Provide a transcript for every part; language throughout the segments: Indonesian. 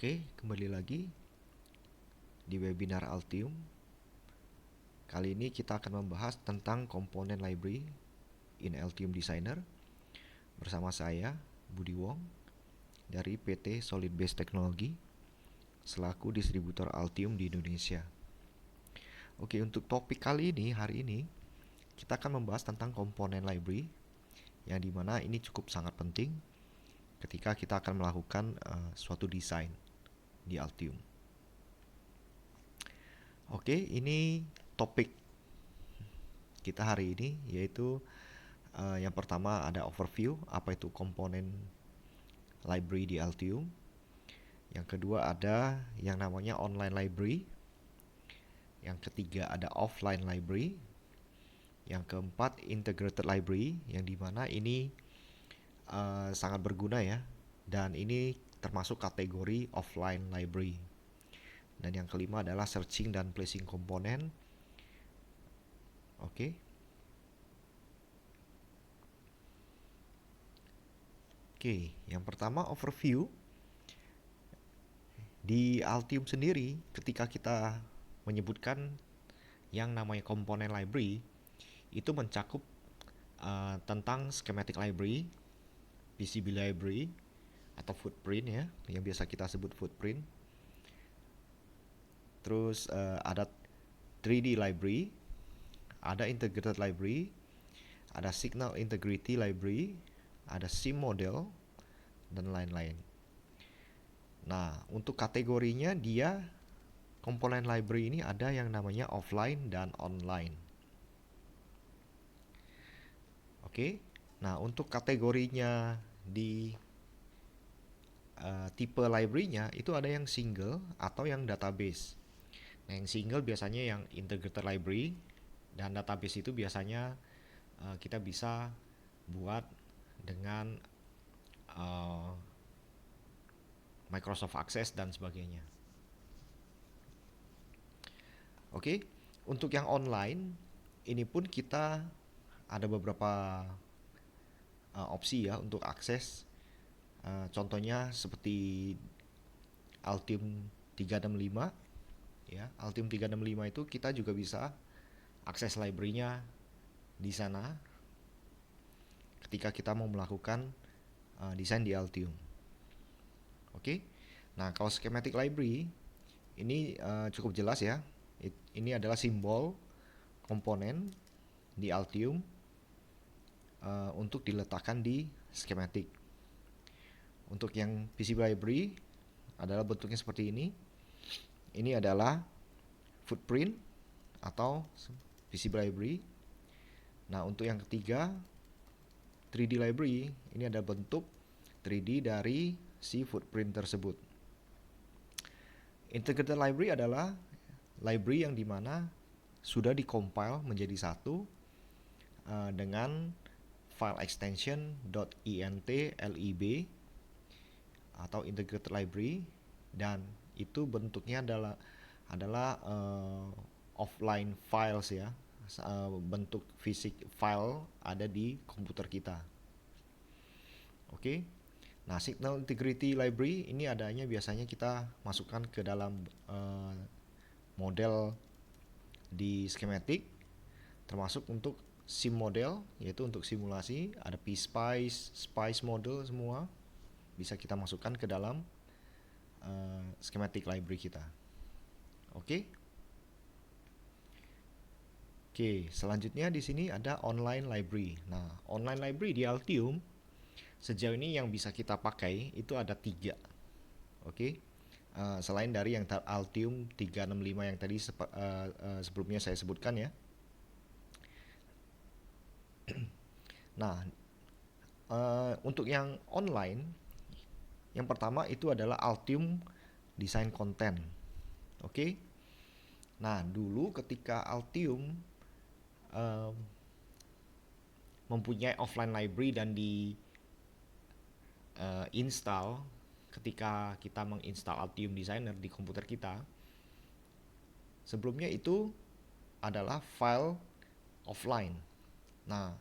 Oke, kembali lagi di webinar Altium. Kali ini kita akan membahas tentang komponen library in Altium Designer bersama saya, Budi Wong, dari PT Solid Base Technology selaku distributor Altium di Indonesia. Oke, untuk topik kali ini, hari ini, kita akan membahas tentang komponen library yang dimana ini cukup sangat penting ketika kita akan melakukan suatu desain di Altium. Oke, ini topik kita hari ini, yaitu yang pertama ada overview, apa itu komponen library di Altium. Yang kedua ada yang namanya online library. Yang ketiga ada offline library. Yang keempat integrated library, yang dimana ini sangat berguna ya, dan ini termasuk kategori offline library. Dan yang kelima adalah searching dan placing komponen. Oke. Oke, yang pertama overview. Di Altium sendiri, ketika kita menyebutkan yang namanya komponen library, itu mencakup tentang schematic library, PCB library, atau footprint ya, yang biasa kita sebut footprint. Terus ada 3D library, ada integrated library, ada signal integrity library, ada SIM model, dan lain-lain. Nah, untuk kategorinya dia komponen library ini ada yang namanya offline dan online. Oke. Nah, untuk kategorinya di tipe library-nya itu ada yang single atau yang database. Nah, yang single biasanya yang integrated library, dan database itu biasanya kita bisa buat dengan Microsoft Access dan sebagainya. Oke, untuk yang online ini pun kita ada beberapa opsi ya untuk akses. Contohnya seperti Altium 365 ya. Altium 365 itu kita juga bisa akses library-nya di sana ketika kita mau melakukan desain di Altium. Oke. Nah, kalau schematic library ini cukup jelas ya. Ini adalah simbol komponen di Altium untuk diletakkan di schematic. Untuk yang PCB library adalah bentuknya seperti ini. Ini adalah footprint atau PCB library. Nah, untuk yang ketiga 3D library, ini ada bentuk 3D dari si footprint tersebut. Integrated library adalah library yang dimana sudah dikompil menjadi satu dengan file extension .int.lib atau integrated library, dan itu bentuknya adalah offline files ya, bentuk fisik file ada di komputer kita. Oke. Nah, signal integrity library ini adanya biasanya kita masukkan ke dalam model di schematic, termasuk untuk SIM model, yaitu untuk simulasi. Ada PSpice, Spice model, semua bisa kita masukkan ke dalam schematic library kita. Oke. Oke, selanjutnya di sini ada online library. Nah, online library di Altium sejauh ini yang bisa kita pakai itu ada 3. Oke. Selain dari yang Altium 365 yang tadi sebelumnya saya sebutkan ya. Nah, untuk yang online, yang pertama itu adalah Altium Design Content. Oke. Nah, dulu ketika Altium mempunyai offline library dan di install ketika kita menginstal Altium Designer di komputer kita, sebelumnya itu adalah file offline. Nah,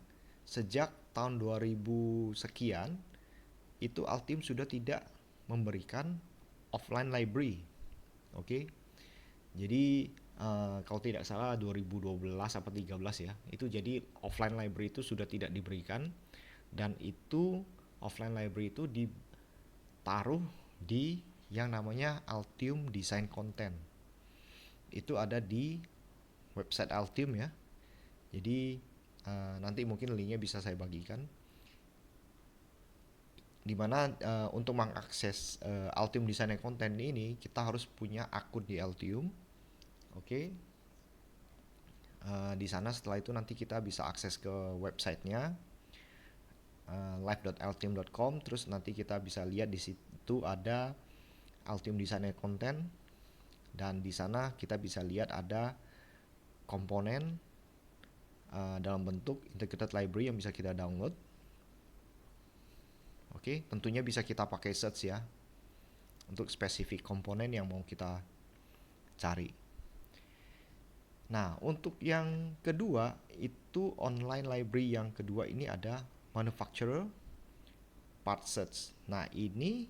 sejak tahun 2000 sekian itu Altium sudah tidak memberikan offline library. Oke. Jadi kalau tidak salah 2012 atau 13 ya, itu jadi offline library itu sudah tidak diberikan, dan itu offline library itu ditaruh di yang namanya Altium Design Content. Itu ada di website Altium ya. Jadi nanti mungkin linknya bisa saya bagikan. Dimana untuk mengakses Altium Design Content ini kita harus punya akun di Altium. Oke. Di sana setelah itu nanti kita bisa akses ke websitenya live.altium.com. Terus nanti kita bisa lihat di situ ada Altium Design Content, dan di sana kita bisa lihat ada komponen dalam bentuk integrated library yang bisa kita download. Oke, tentunya bisa kita pakai search ya untuk spesifik komponen yang mau kita cari. Nah, untuk yang kedua itu online library yang kedua ini ada manufacturer part search. Nah, ini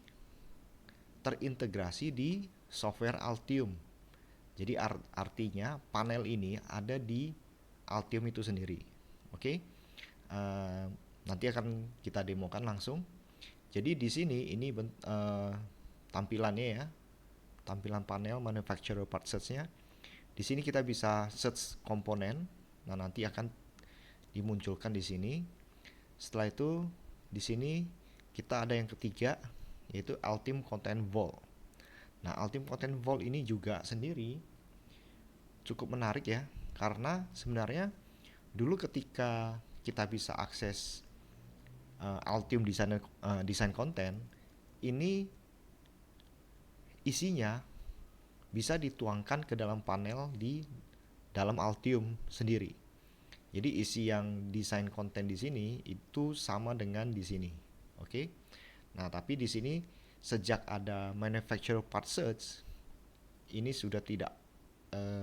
terintegrasi di software Altium. Jadi artinya panel ini ada di Altium itu sendiri. Oke. Nanti akan kita demokan langsung. Jadi di sini ini tampilannya ya. Tampilan panel manufacturer part search-nya. Di sini kita bisa search komponen. Nah, nanti akan dimunculkan di sini. Setelah itu di sini kita ada yang ketiga yaitu Altium Content Vault. Nah, Altium Content Vault ini juga sendiri cukup menarik ya, karena sebenarnya dulu ketika kita bisa akses Altium Design Content ini isinya bisa dituangkan ke dalam panel di dalam Altium sendiri. Jadi isi yang desain konten di sini itu sama dengan di sini. Oke. Nah, tapi di sini sejak ada manufacturer part search ini sudah tidak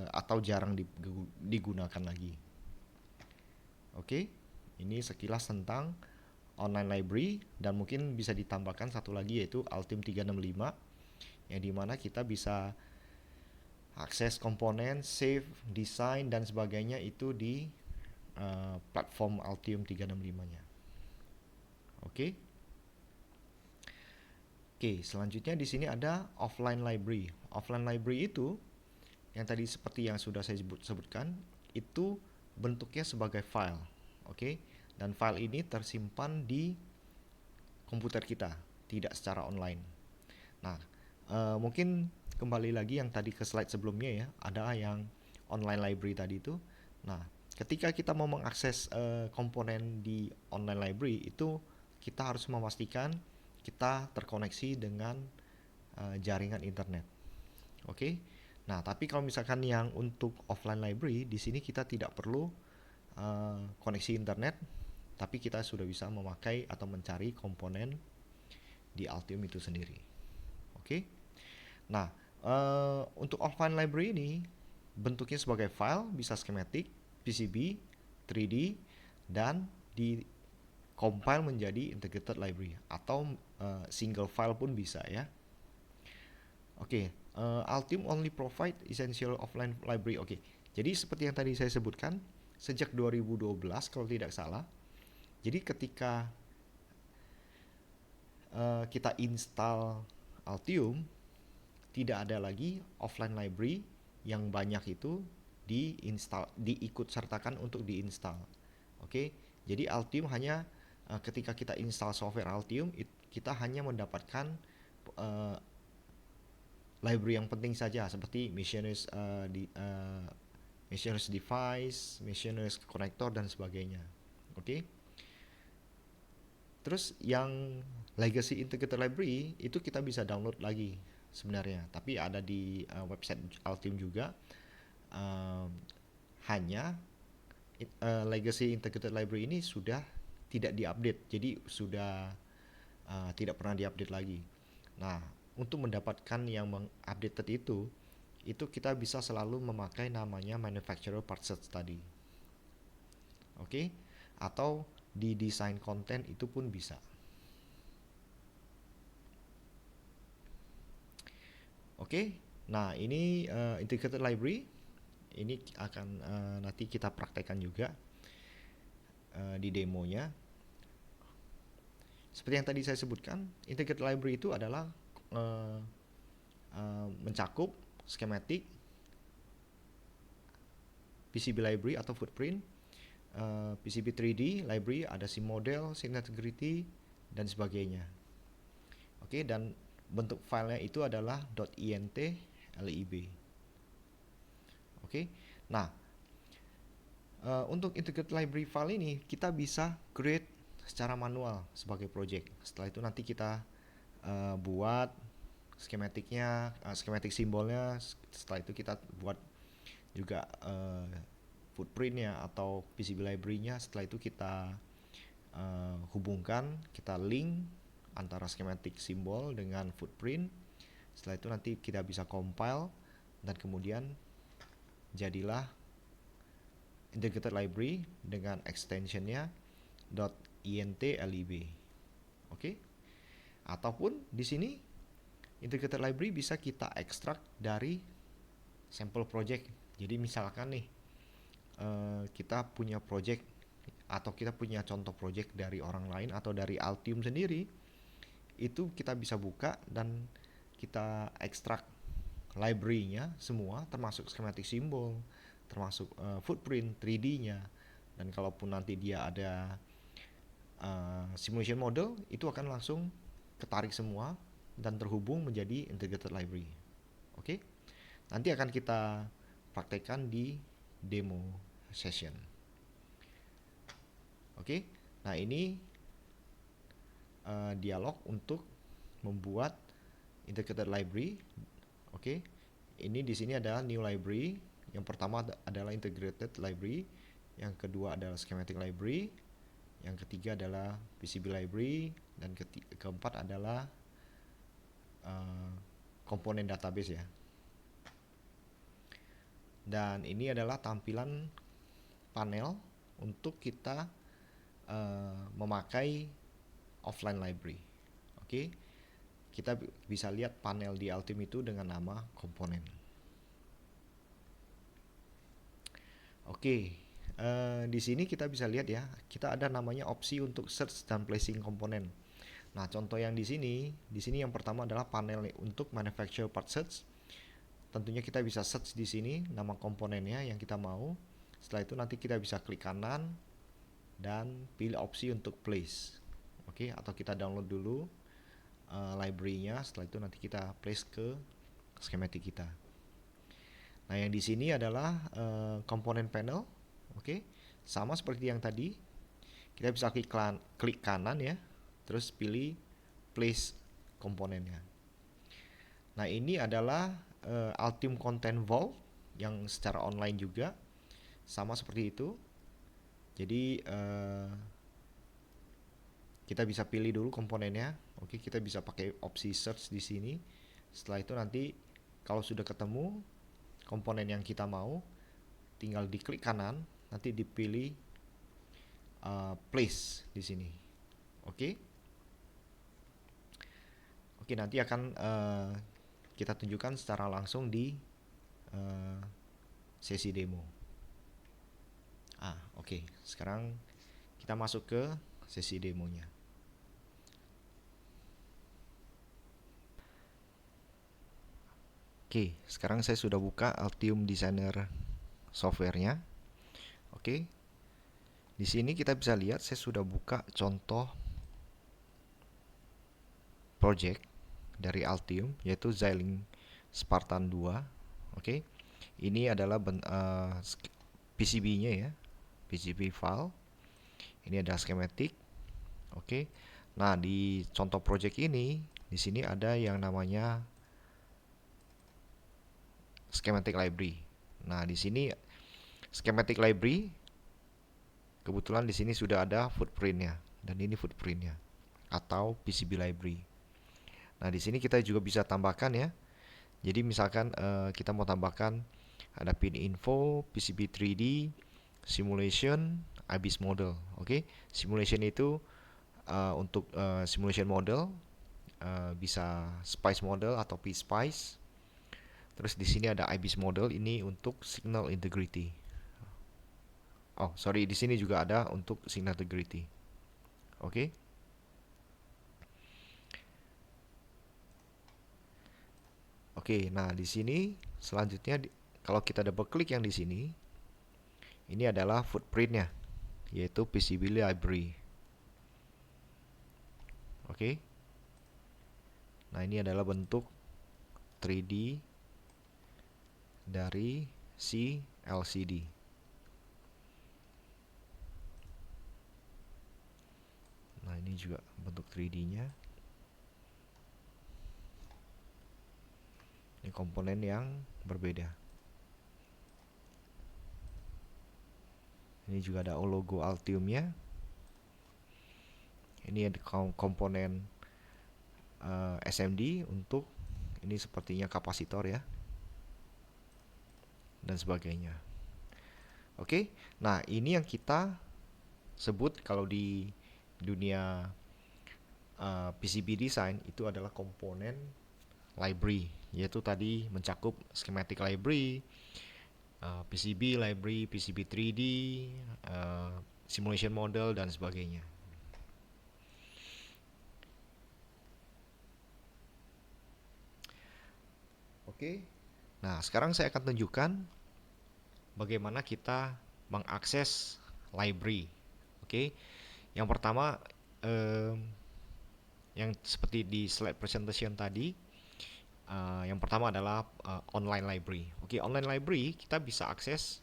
atau jarang digunakan lagi. Oke. Ini sekilas tentang online library, dan mungkin bisa ditambahkan satu lagi yaitu Altium 365 yang dimana kita bisa akses komponen, save, desain dan sebagainya itu di platform Altium 365-nya. Oke. Oke, selanjutnya di sini ada offline library. Offline library itu yang tadi seperti yang sudah saya sebutkan itu bentuknya sebagai file. Oke. Dan file ini tersimpan di komputer kita, tidak secara online. Nah, mungkin kembali lagi yang tadi ke slide sebelumnya ya, ada yang online library tadi itu. Nah, ketika kita mau mengakses komponen di online library itu kita harus memastikan kita terkoneksi dengan jaringan internet. Oke. Nah, tapi kalau misalkan yang untuk offline library di sini kita tidak perlu koneksi internet, tapi kita sudah bisa memakai atau mencari komponen di Altium itu sendiri. Oke. Nah, untuk offline library ini bentuknya sebagai file, bisa schematic, PCB, 3D, dan di compile menjadi integrated library atau single file pun bisa ya. Oke, Altium only provide essential offline library. Oke, jadi seperti yang tadi saya sebutkan, sejak 2012 kalau tidak salah. Jadi ketika kita install Altium, tidak ada lagi offline library yang banyak itu diikut sertakan untuk diinstal. Oke, jadi Altium hanya ketika kita install software Altium, kita hanya mendapatkan library yang penting saja seperti Missionaries device, Missionaries connector dan sebagainya. Oke. Terus yang legacy integrated library itu kita bisa download lagi sebenarnya, tapi ada di website Altium juga. Hanya legacy integrated library ini sudah tidak diupdate, jadi sudah tidak pernah diupdate lagi. Nah, untuk mendapatkan yang mengupdated itu kita bisa selalu memakai namanya manufacturer part search tadi. Oke? Atau di design content itu pun bisa. Oke. Nah, ini integrated library. Ini akan nanti kita praktekkan juga di demonya. Seperti yang tadi saya sebutkan, integrated library itu adalah mencakup schematic, PCB library atau footprint, PCB 3D library, ada sim model, sim integrity, dan sebagainya. Oke, dan bentuk filenya itu adalah .int lib. Oke, nah untuk integrated library file ini kita bisa create secara manual sebagai project. Setelah itu nanti kita buat skematiknya, skematik simbolnya. Setelah itu kita buat juga footprintnya atau PCB library-nya. Setelah itu kita hubungkan, kita link antara skematik simbol dengan footprint. Setelah itu nanti kita bisa compile dan kemudian jadilah integrated library dengan extensionnya .int lib. Oke. Ataupun di sini integrated library bisa kita ekstrak dari sampel project. Jadi misalkan nih kita punya project atau kita punya contoh project dari orang lain atau dari Altium sendiri, itu kita bisa buka dan kita ekstrak library-nya semua, termasuk schematic simbol, termasuk footprint 3D-nya, dan kalaupun nanti dia ada simulation model, itu akan langsung ketarik semua dan terhubung menjadi integrated library. Oke, nanti akan kita praktekkan di demo session. Oke, nah ini dialog untuk membuat integrated library. Oke, ini di sini adalah new library. Yang pertama adalah integrated library, yang kedua adalah schematic library, yang ketiga adalah PCB library, dan keempat adalah komponen database ya. Dan ini adalah tampilan panel untuk kita memakai offline library. Oke, kita bisa lihat panel di Altium itu dengan nama komponen. Oke, di sini kita bisa lihat ya, kita ada namanya opsi untuk search dan placing komponen. Nah, contoh yang di sini yang pertama adalah panel untuk manufacture part search. Tentunya kita bisa search di sini nama komponennya yang kita mau. Setelah itu nanti kita bisa klik kanan dan pilih opsi untuk place. Oke, atau kita download dulu library-nya. Setelah itu nanti kita place ke schematic kita. Nah, yang di sini adalah komponen panel. Oke, sama seperti yang tadi. Kita bisa klik kanan ya, terus pilih place komponennya. Nah, ini adalah Altium Content Vault yang secara online juga, sama seperti itu. Jadi kita bisa pilih dulu komponennya. Oke, kita bisa pakai opsi search di sini. Setelah itu nanti kalau sudah ketemu komponen yang kita mau, tinggal diklik kanan, nanti dipilih place di sini. Oke. Oke, nanti akan kita tunjukkan secara langsung di sesi demo. Oke. Sekarang kita masuk ke sesi demonya. Oke, sekarang saya sudah buka Altium Designer software-nya. Oke. Di sini kita bisa lihat saya sudah buka contoh project dari Altium, yaitu Xilinx Spartan 2. Oke. Ini adalah PCB-nya ya. PCB file. Ini ada schematic. Oke. Nah, di contoh project ini di sini ada yang namanya schematic library. Nah, di sini schematic library kebetulan di sini sudah ada footprintnya, dan ini footprintnya atau PCB library. Nah, di sini kita juga bisa tambahkan ya. Jadi misalkan kita mau tambahkan ada pin info, PCB 3D, simulation, IBIS model. Oke, simulation itu untuk simulation model bisa Spice model atau PSpice. Terus di sini ada IBIS model, ini untuk signal integrity. Oh, sorry, di sini juga ada untuk signal integrity. Oke. Oke, nah di sini selanjutnya kalau kita double klik yang di sini, ini adalah footprintnya, yaitu PCB library. Oke. Nah, ini adalah bentuk 3D dari si LCD. Nah, ini juga bentuk 3D-nya. Ini komponen yang berbeda. Ini juga ada logo Altium-nya. Ini ada komponen SMD untuk ini sepertinya kapasitor ya, dan sebagainya. Oke, nah ini yang kita sebut kalau di dunia PCB design itu adalah komponen library, yaitu tadi mencakup schematic library, PCB library, PCB 3D, simulation model, dan sebagainya. Oke, nah sekarang saya akan tunjukkan bagaimana kita mengakses library. Oke, yang pertama yang seperti di slide presentation tadi, yang pertama adalah online library. Oke, online library kita bisa akses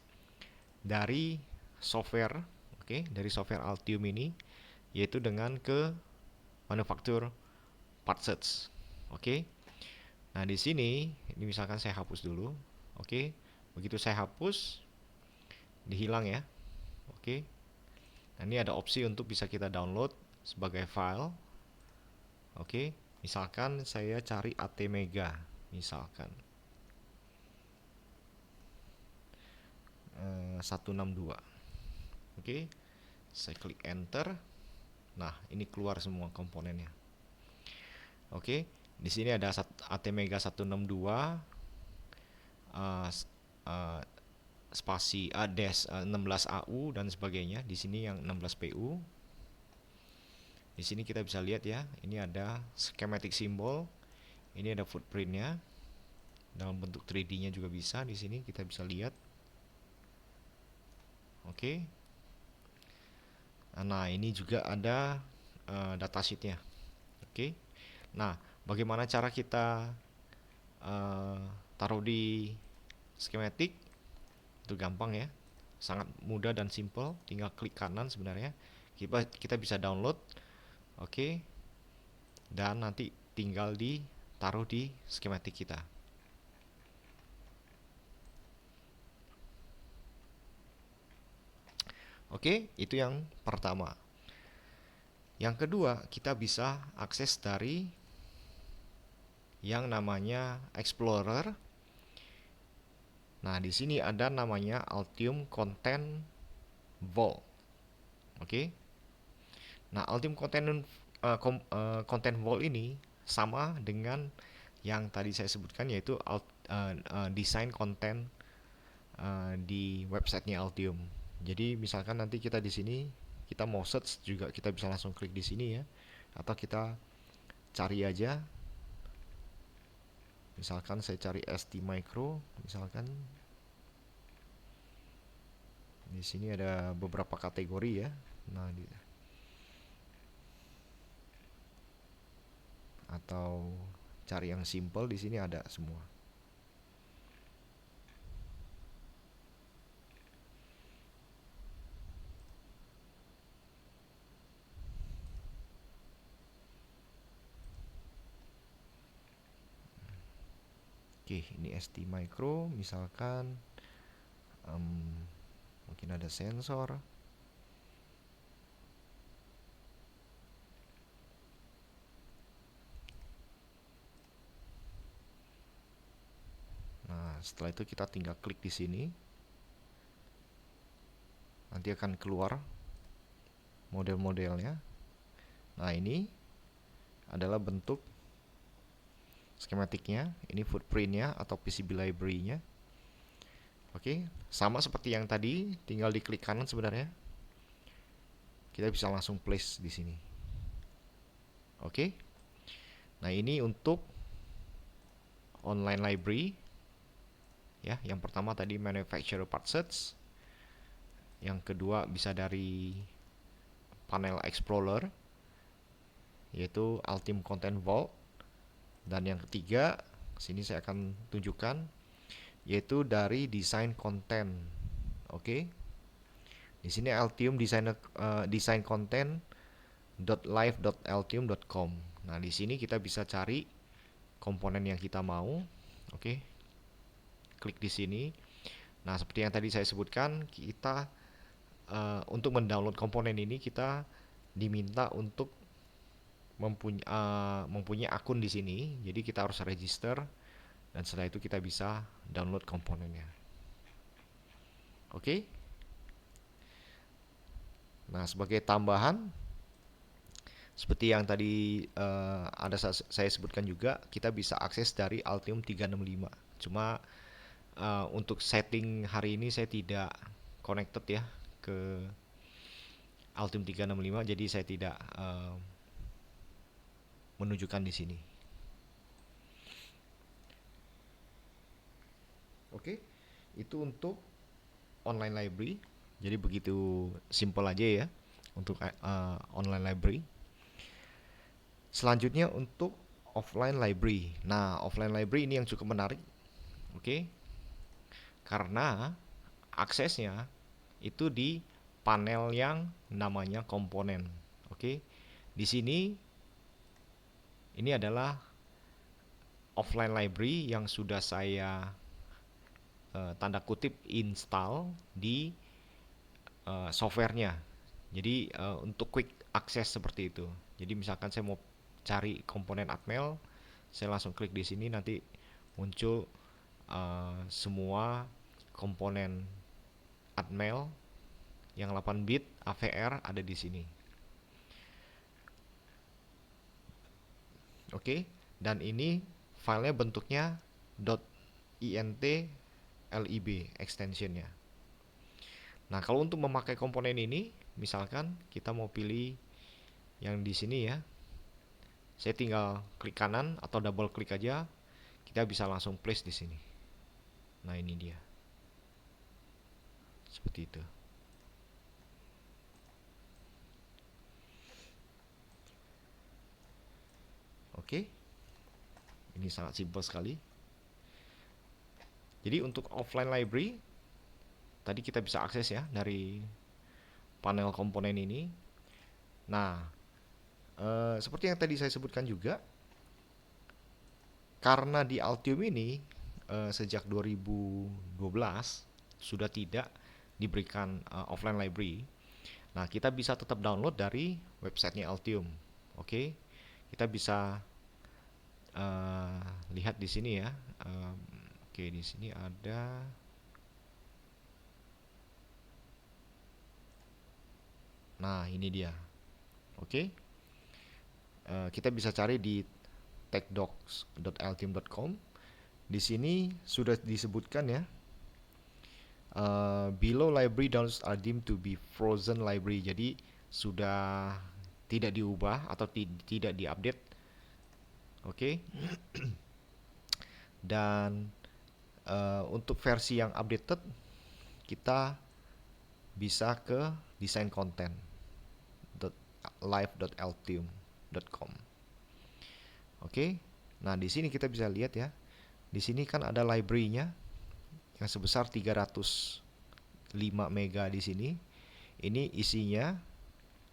dari software, oke, dari software Altium ini, yaitu dengan ke manufacture part search. Oke. Nah, di sini ini misalkan saya hapus dulu. Oke. Begitu saya hapus, dihilang ya. Oke. Nah, ini ada opsi untuk bisa kita download sebagai file. Oke. Misalkan saya cari ATmega, misalkan 162. Oke. Saya klik enter. Nah, ini keluar semua komponennya. Oke. Di sini ada ATmega 162 spasi dash 16 AU dan sebagainya. Di sini yang 16 PU. Di sini kita bisa lihat ya, ini ada schematic symbol, ini ada footprintnya dalam bentuk 3D-nya juga bisa. Di sini kita bisa lihat. Oke. Nah, ini juga ada datasheetnya. Oke. Nah, bagaimana cara kita taruh di schematic? Itu gampang ya, sangat mudah dan simple. Tinggal klik kanan sebenarnya. Kita bisa download, oke, dan nanti tinggal ditaruh di schematic kita. Oke, itu yang pertama. Yang kedua, kita bisa akses dari yang namanya Explorer. Nah, di sini ada namanya Altium Content Vault. Oke. Nah, Altium Content Vault ini sama dengan yang tadi saya sebutkan, yaitu desain konten di websitenya Altium. Jadi misalkan nanti kita di sini kita mau search juga, kita bisa langsung klik di sini ya, atau kita cari aja. Misalkan saya cari ST Micro, misalkan di sini ada beberapa kategori ya. Nah, atau cari yang simple, di sini ada semua. Oke, ini ST Micro, misalkan mungkin ada sensor. Nah, setelah itu kita tinggal klik di sini. Nanti akan keluar model-modelnya. Nah, ini adalah bentuk skematiknya, ini footprintnya atau PCB library-nya. Oke, sama seperti yang tadi, tinggal diklik kanan sebenarnya. Kita bisa langsung place di sini. Oke. Nah, ini untuk online library. Ya, yang pertama tadi manufacturer part search. Yang kedua bisa dari panel explorer, yaitu Altium Content Vault. Dan yang ketiga, sini saya akan tunjukkan, yaitu dari desain konten. Oke. Di sini Altium design content .live.altium.com. Nah, di sini kita bisa cari komponen yang kita mau. Oke. Klik di sini. Nah, seperti yang tadi saya sebutkan, kita untuk mendownload komponen ini kita diminta untuk mempunyai akun di sini. Jadi kita harus register dan setelah itu kita bisa download komponennya. Oke. Nah, sebagai tambahan, seperti yang tadi saya sebutkan juga, kita bisa akses dari Altium 365. Cuma untuk setting hari ini saya tidak connected ya ke Altium 365, jadi saya tidak menunjukkan di sini. Oke, itu untuk online library. Jadi begitu simple aja ya untuk online library. Selanjutnya untuk offline library. Nah, offline library ini yang cukup menarik. Oke. Karena aksesnya itu di panel yang namanya komponen. Oke. Di sini ini adalah offline library yang sudah saya tanda kutip install di softwarenya. Jadi untuk quick access seperti itu. Jadi misalkan saya mau cari komponen Atmel, saya langsung klik di sini, nanti muncul semua komponen Atmel yang 8 bit AVR ada di sini. Oke, dan ini filenya bentuknya .int lib extensionnya. Nah, kalau untuk memakai komponen ini, misalkan kita mau pilih yang di sini ya, saya tinggal klik kanan atau double klik aja, kita bisa langsung place di sini. Nah, ini dia, seperti itu. Oke, ini sangat simpel sekali. Jadi untuk offline library, tadi kita bisa akses ya dari panel komponen ini. Nah, seperti yang tadi saya sebutkan juga, karena di Altium ini sejak 2012 sudah tidak diberikan offline library. Nah, kita bisa tetap download dari websitenya Altium. Oke, kita bisa lihat di sini ya. Oke, di sini ada. Nah, ini dia. Oke. Kita bisa cari di techdocs.altium.com. Di sini sudah disebutkan ya. Below library downloads are deemed to be frozen library. Jadi sudah tidak diubah atau tidak diupdate. Oke. Dan untuk versi yang updated kita bisa ke design content live.altium.com. Oke. Nah, di sini kita bisa lihat ya. Di sini kan ada library-nya yang sebesar 305 mega di sini. Ini isinya.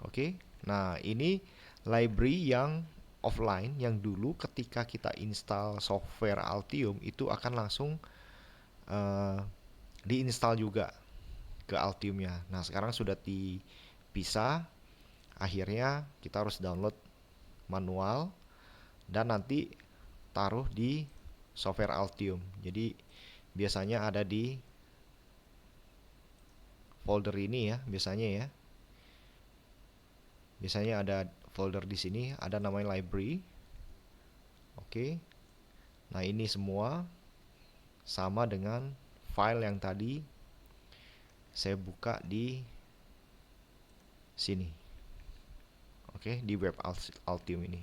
Oke. Nah, ini library yang offline yang dulu ketika kita install software Altium itu akan langsung diinstal juga ke Altium-nya. Nah, sekarang sudah dipisah. Akhirnya kita harus download manual dan nanti taruh di software Altium. Jadi biasanya ada di folder ini ya, biasanya ya. Biasanya ada folder di sini, ada namanya library. Oke. Nah, ini semua sama dengan file yang tadi saya buka di sini. Oke, di web Altium ini.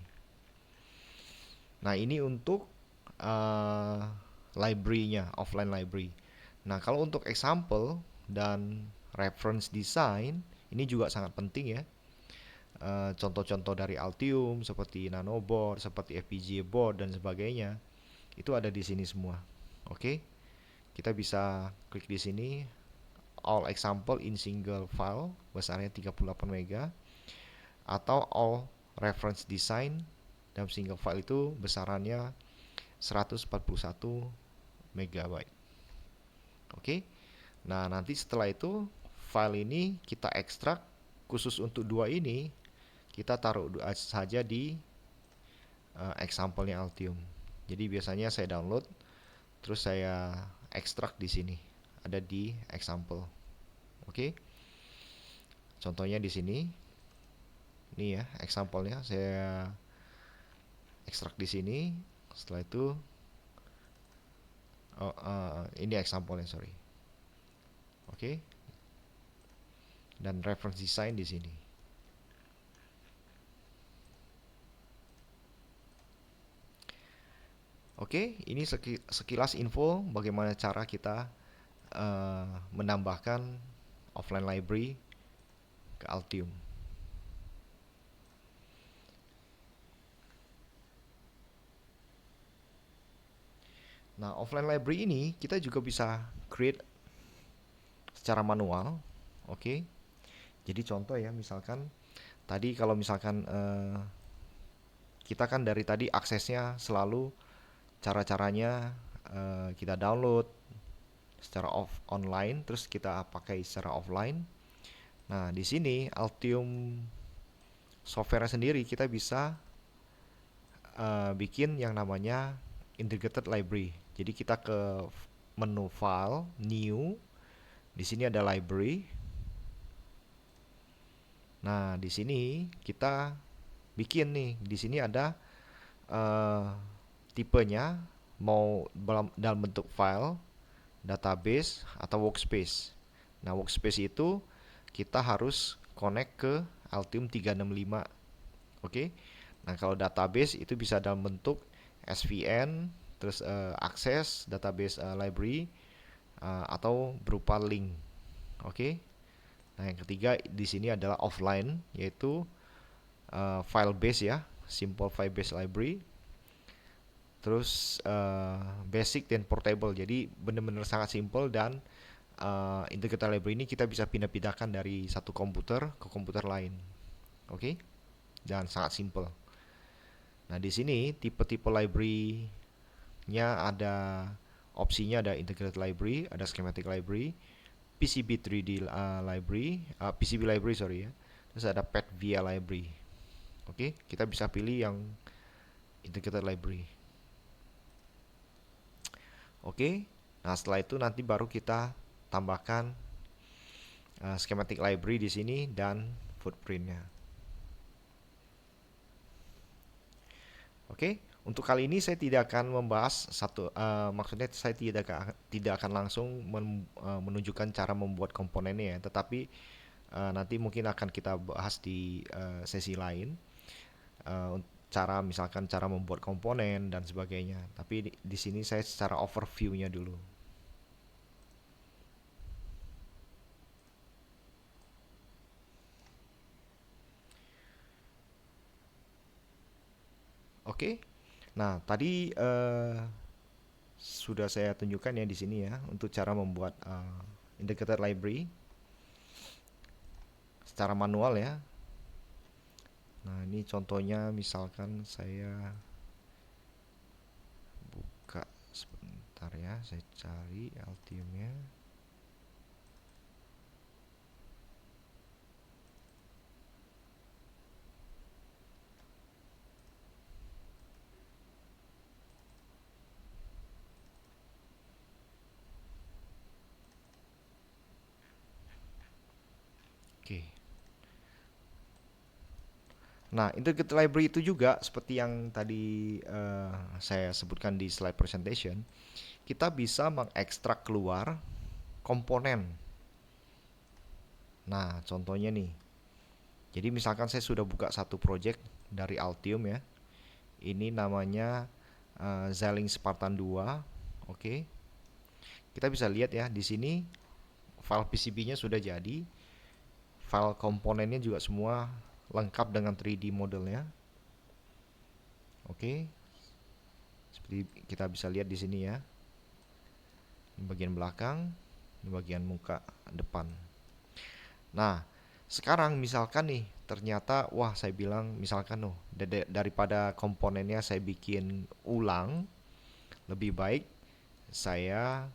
Nah, ini untuk uh, library-nya, offline library. Nah, kalau untuk example dan reference design, ini juga sangat penting ya. Contoh-contoh dari Altium seperti nanoboard, seperti FPGA board dan sebagainya, itu ada di sini semua. Oke, kita bisa klik di sini all example in single file besarnya 38 MB atau all reference design dalam single file itu besarannya 141 MB. Oke. Nah, nanti setelah itu file ini kita ekstrak khusus untuk dua ini kita taruh saja di example-nya Altium. Jadi biasanya saya download terus saya ekstrak di sini. Ada di example. Oke. Contohnya di sini. Ini ya, example-nya saya ekstrak di sini. Setelah itu ini example-nya, sorry. Oke. Dan reference design di sini. Oke, ini sekilas info bagaimana cara kita menambahkan offline library ke Altium. Nah, offline library ini kita juga bisa create secara manual. Oke. Jadi contoh ya, misalkan tadi kalau misalkan kita kan dari tadi aksesnya selalu cara-caranya kita download secara online, terus kita pakai secara offline. Nah, di sini Altium software sendiri kita bisa bikin yang namanya integrated library. Jadi kita ke menu file, new, di sini ada library. Nah, di sini kita bikin nih, di sini ada tipenya mau dalam bentuk file, database atau workspace. Nah, workspace itu kita harus connect ke Altium 365. Oke. Nah, kalau database itu bisa dalam bentuk SVN, terus akses database library atau berupa link. Oke. Nah, yang ketiga di sini adalah offline, yaitu file base ya, simple file base library. Terus basic dan portable. Jadi benar-benar sangat simple dan integrated library ini kita bisa pindah-pindahkan dari satu komputer ke komputer lain. Oke? Dan sangat simple. Nah, di sini tipe-tipe library-nya ada opsinya, ada integrated library, ada schematic library, PCB 3D library, PCB library sorry ya. Terus ada PET via library. Oke, kita bisa pilih yang integrated library. Oke. Nah, setelah itu nanti baru kita tambahkan schematic library di sini dan footprintnya. Oke, untuk kali ini saya tidak akan membahas maksudnya saya tidak akan langsung menunjukkan cara membuat komponennya ya, tetapi nanti mungkin akan kita bahas di sesi lain, cara misalkan cara membuat komponen dan sebagainya. Tapi di sini saya secara overview-nya dulu. Oke. Nah, tadi sudah saya tunjukkan ya di sini ya untuk cara membuat integrated library secara manual ya. Nah, ini contohnya misalkan saya buka sebentar ya, saya cari Altium-nya. Oke. Nah, integrated library itu juga seperti yang tadi saya sebutkan di slide presentation, kita bisa mengekstrak keluar komponen. Nah, contohnya nih. Jadi misalkan saya sudah buka satu project dari Altium ya. Ini namanya Xilinx Spartan 2. Oke. Kita bisa lihat ya di sini file PCB-nya sudah jadi. File komponennya juga semua lengkap dengan 3D modelnya. Oke. Seperti kita bisa lihat di sini ya. Ini bagian belakang, ini bagian muka depan. Nah, sekarang misalkan nih, ternyata wah saya bilang misalkan daripada komponennya saya bikin ulang, lebih baik saya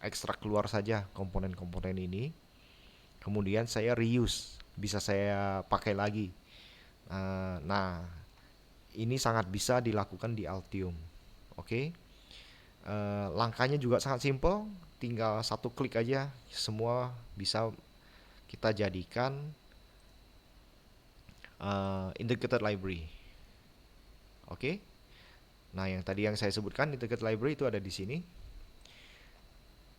ekstrak keluar saja komponen-komponen ini. Kemudian saya reuse, bisa saya pakai lagi. Nah, ini sangat bisa dilakukan di Altium. Oke. Langkahnya juga sangat simple, tinggal satu klik aja semua bisa kita jadikan integrated library. Oke. Nah, yang tadi yang saya sebutkan integrated library itu ada di sini.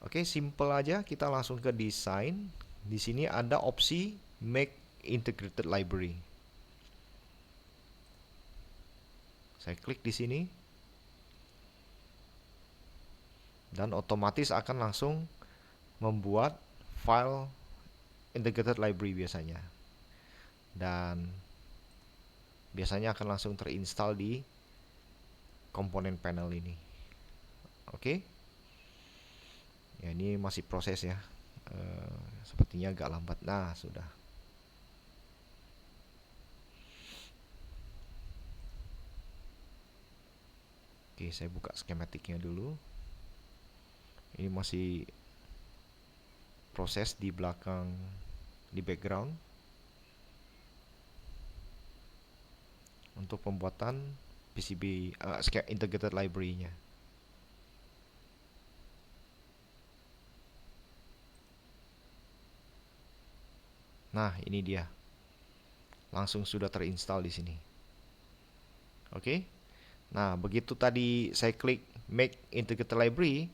Oke, simple aja, kita langsung ke design. Di sini ada opsi make integrated library. Saya klik di sini dan otomatis akan langsung membuat file integrated library biasanya. Dan biasanya akan langsung terinstall di komponen panel ini. Oke. Ya, ini masih proses ya. Sepertinya agak lambat. Nah, sudah. Oke, saya buka skematiknya dulu. Ini masih proses di belakang, di background untuk pembuatan PCB integrated library-nya. Nah, ini dia. Langsung sudah terinstall di sini. Oke. Nah, begitu tadi saya klik make integrated library,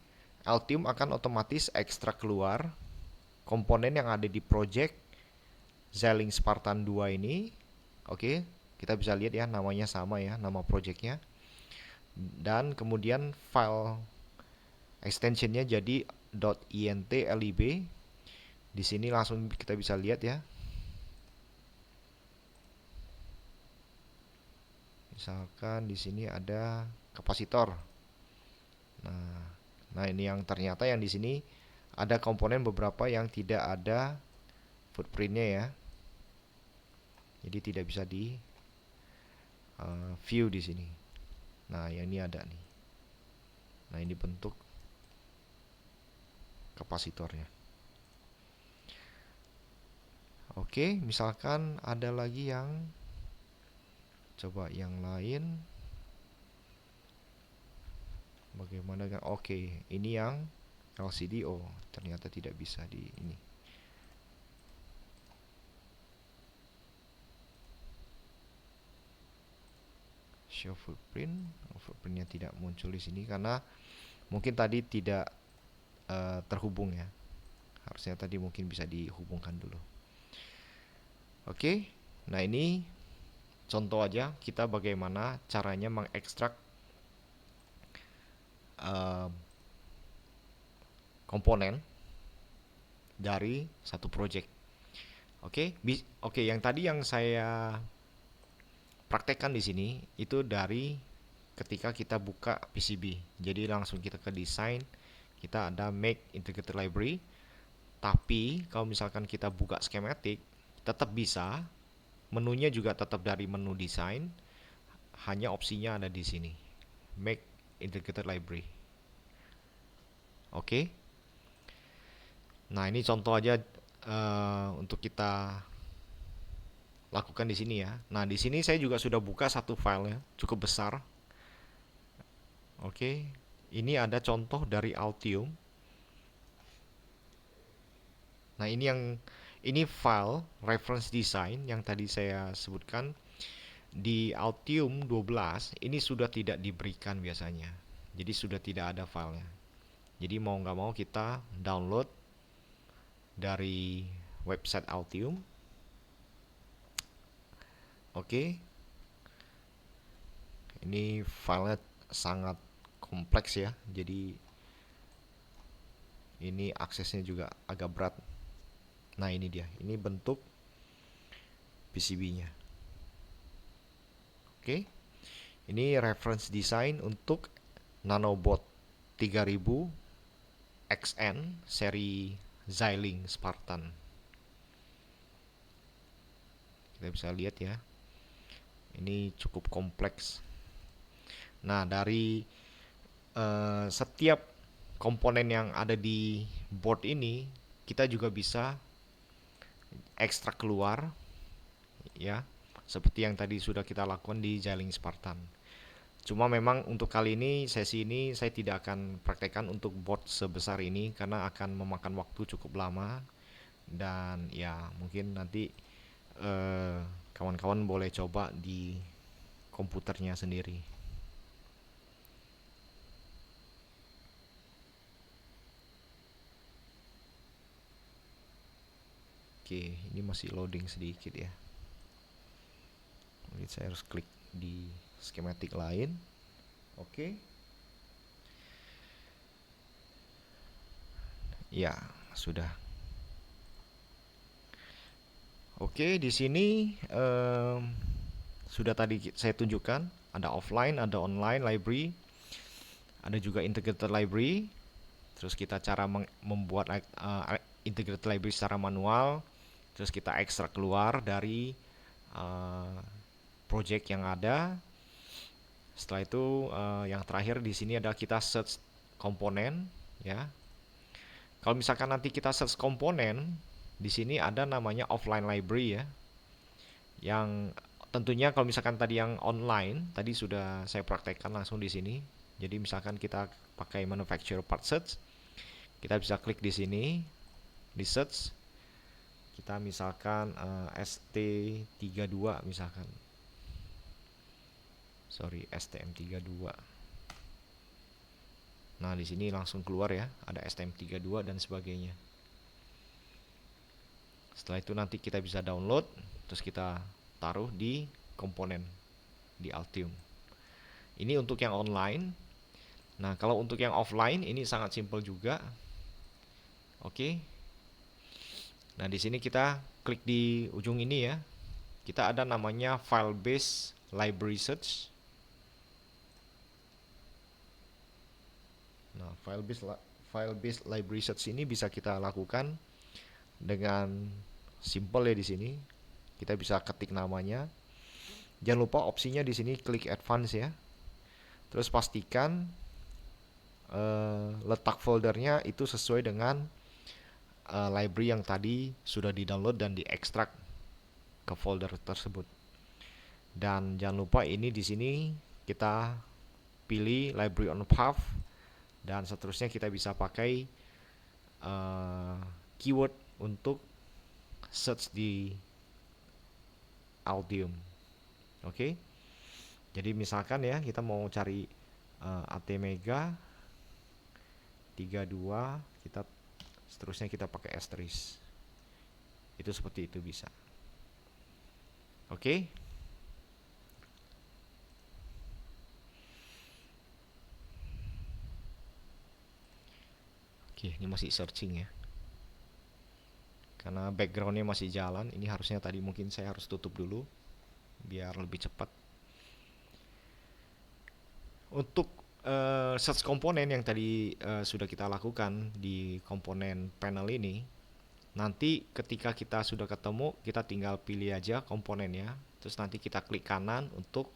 Altium akan otomatis ekstrak keluar komponen yang ada di project Xilinx Spartan 2 ini. Oke, kita bisa lihat ya namanya sama ya, nama projectnya. Dan kemudian file extensionnya jadi .int.lib. Di sini langsung kita bisa lihat ya. Misalkan di sini ada kapasitor. Nah, ini yang ternyata yang di sini ada komponen beberapa yang tidak ada footprintnya ya. Jadi tidak bisa di view di sini. Nah, yang ini ada nih. Nah, ini bentuk kapasitornya. Oke, misalkan ada lagi yang coba yang lain. Bagaimana kan? Oke, ini yang LCD. Oh, ternyata tidak bisa di ini. Show footprint. Footprintnya tidak muncul di sini karena mungkin tadi tidak terhubung ya. Harusnya tadi mungkin bisa dihubungkan dulu. Oke, nah ini contoh aja kita bagaimana caranya mengekstrak komponen dari satu project. Oke, yang tadi yang saya praktekkan di sini itu dari ketika kita buka PCB. Jadi langsung kita ke design, kita ada make integrated library. Tapi kalau misalkan kita buka schematic, tetap bisa. Menunya juga tetap dari menu design, hanya opsinya ada di sini. Make integrated library. Oke. Nah, ini contoh aja untuk kita lakukan di sini ya. Nah, di sini saya juga sudah buka satu file ya, cukup besar. Oke. Ini ada contoh dari Altium. Nah, ini file reference design yang tadi saya sebutkan. di Altium 12 ini sudah tidak diberikan biasanya. Jadi sudah tidak ada filenya. Jadi mau nggak mau kita download dari website Altium. Oke, ini filenya sangat kompleks ya. Jadi ini aksesnya juga agak berat. Nah ini dia, ini bentuk PCB-nya. Oke, ini reference design untuk nanobot 3000 XN seri Xilinx Spartan. Kita bisa lihat ya, ini cukup kompleks. Nah dari setiap komponen yang ada di board ini kita juga bisa ekstrak keluar ya, seperti yang tadi sudah kita lakukan di Xilinx Spartan. Cuma memang untuk kali ini, sesi ini saya tidak akan praktekkan untuk board sebesar ini karena akan memakan waktu cukup lama. Dan ya mungkin nanti kawan-kawan boleh coba di komputernya sendiri. Oke, ini masih loading sedikit ya. Mungkin saya harus klik di skematik lain. Oke. Ya, sudah. Oke, di sini sudah tadi saya tunjukkan ada offline, ada online library, ada juga integrated library. Terus kita cara membuat integrated library secara manual. Terus kita ekstrak keluar dari project yang ada. Setelah itu yang terakhir di sini adalah kita search komponen ya. Kalau misalkan nanti kita search komponen, di sini ada namanya offline library ya. Yang tentunya kalau misalkan tadi yang online, tadi sudah saya praktekkan langsung di sini. Jadi misalkan kita pakai manufacturer part search, kita bisa klik di sini, di search. Kita misalkan ST32 misalkan. Sorry, STM32. Nah, di sini langsung keluar ya, ada STM32 dan sebagainya. Setelah itu nanti kita bisa download, terus kita taruh di komponen di Altium. Ini untuk yang online. Nah, kalau untuk yang offline ini sangat simpel juga. Oke. Nah, di sini kita klik di ujung ini ya. Kita ada namanya file based library search. Nah, file based library search ini bisa kita lakukan dengan simple ya di sini. Kita bisa ketik namanya. Jangan lupa opsinya di sini klik advance ya. Terus pastikan letak foldernya itu sesuai dengan library yang tadi sudah di-download dan diekstrak ke folder tersebut. Dan jangan lupa ini di sini kita pilih library on path dan seterusnya kita bisa pakai keyword untuk search di Altium. Oke. Jadi misalkan ya kita mau cari ATmega 32, kita seterusnya kita pakai asterisk. Itu seperti itu bisa. Oke. Oke, ini masih searching ya. Karena backgroundnya masih jalan, ini harusnya tadi mungkin saya harus tutup dulu biar lebih cepat. Untuk search komponen yang tadi sudah kita lakukan di komponen panel ini, nanti ketika kita sudah ketemu, kita tinggal pilih aja komponennya, terus nanti kita klik kanan untuk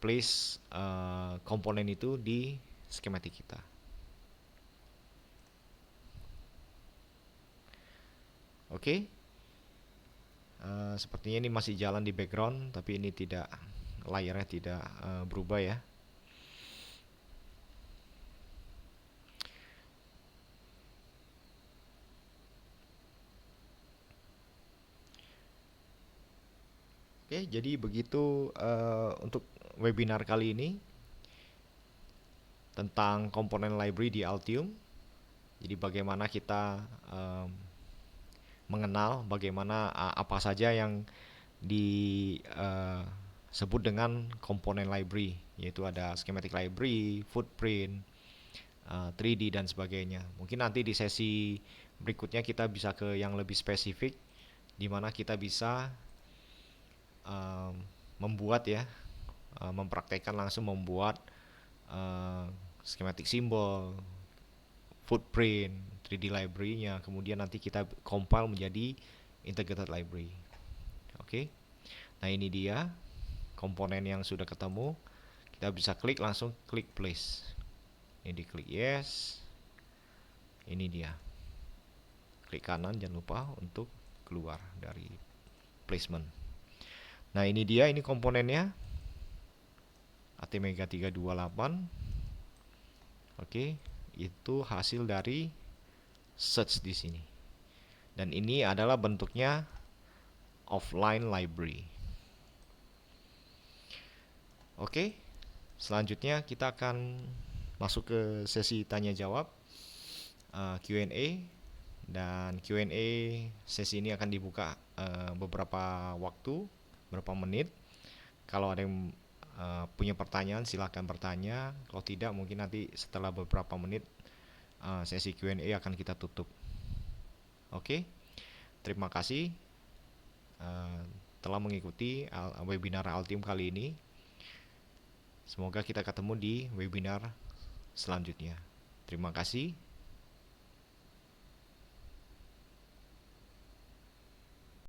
place komponen itu di skematik kita. Oke. Sepertinya ini masih jalan di background, tapi ini tidak, layarnya tidak berubah ya. Oke, Oke, jadi begitu untuk webinar kali ini tentang komponen library di Altium. Jadi bagaimana kita em, mengenal bagaimana apa saja yang disebut dengan komponen library, yaitu ada schematic library, footprint, 3D dan sebagainya. Mungkin nanti di sesi berikutnya kita bisa ke yang lebih spesifik, di mana kita bisa um, membuat ya, mempraktekkan langsung membuat uh, schematic symbol, footprint, 3D library-nya, kemudian nanti kita compile menjadi integrated library. Oke, nah ini dia komponen yang sudah ketemu. Kita bisa klik langsung klik place. Ini diklik yes. Ini dia. Klik kanan, jangan lupa untuk keluar dari placement. Nah ini dia, ini komponennya ATmega 328. Oke, itu hasil dari search di sini. Dan ini adalah bentuknya offline library. Oke, selanjutnya kita akan masuk ke sesi tanya jawab, Q&A. Dan Q&A sesi ini akan dibuka beberapa waktu, beberapa menit. Kalau ada yang punya pertanyaan silahkan bertanya. Kalau tidak mungkin nanti setelah beberapa menit sesi Q&A akan kita tutup. Oke, terima kasih telah mengikuti webinar Altium kali ini. Semoga kita ketemu di webinar selanjutnya. Terima kasih.